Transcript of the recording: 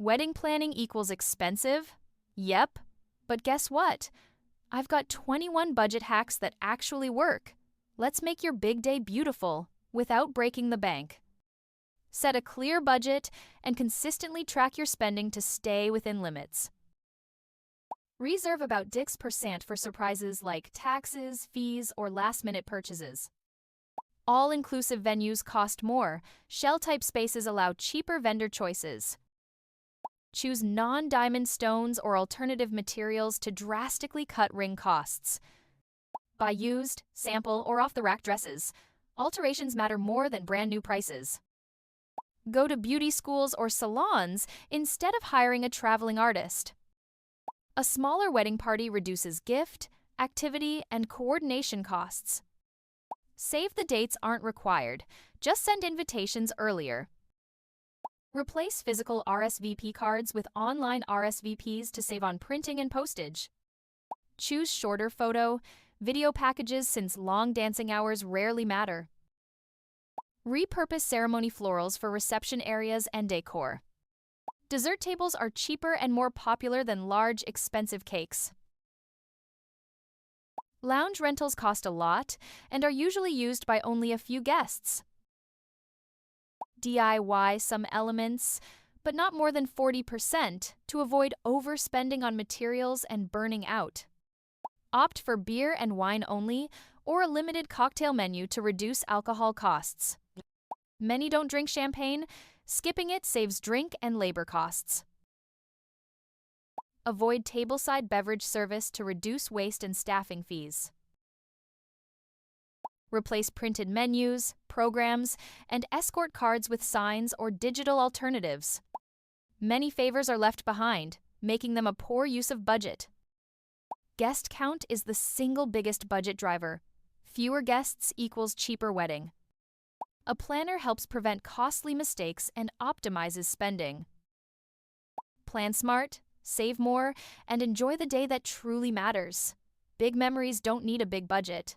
Wedding planning equals expensive? Yep. But guess what? I've got 21 budget hacks that actually work. Let's make your big day beautiful without breaking the bank. Set a clear budget and consistently track your spending to stay within limits. Reserve about 6% for surprises like taxes, fees, or last-minute purchases. All-inclusive venues cost more. Shell-type spaces allow cheaper vendor choices. Choose non-diamond stones or alternative materials to drastically cut ring costs. Buy used, sample, or off-the-rack dresses. Alterations matter more than brand-new prices. Go to beauty schools or salons instead of hiring a traveling artist. A smaller wedding party reduces gift, activity, and coordination costs. Save the dates aren't required. Just send invitations earlier. Replace physical RSVP cards with online RSVPs to save on printing and postage. Choose shorter photo, video packages since long dancing hours rarely matter. Repurpose ceremony florals for reception areas and decor. Dessert tables are cheaper and more popular than large, expensive cakes. Lounge rentals cost a lot and are usually used by only a few guests. DIY some elements, but not more than 40% to avoid overspending on materials and burning out. Opt for beer and wine only or a limited cocktail menu to reduce alcohol costs. Many don't drink champagne. Skipping it saves drink and labor costs. Avoid tableside beverage service to reduce waste and staffing fees. Replace printed menus, programs, and escort cards with signs or digital alternatives. Many favors are left behind, making them a poor use of budget. Guest count is the single biggest budget driver. Fewer guests equals cheaper wedding. A planner helps prevent costly mistakes and optimizes spending. Plan smart, save more, and enjoy the day that truly matters. Big memories don't need a big budget.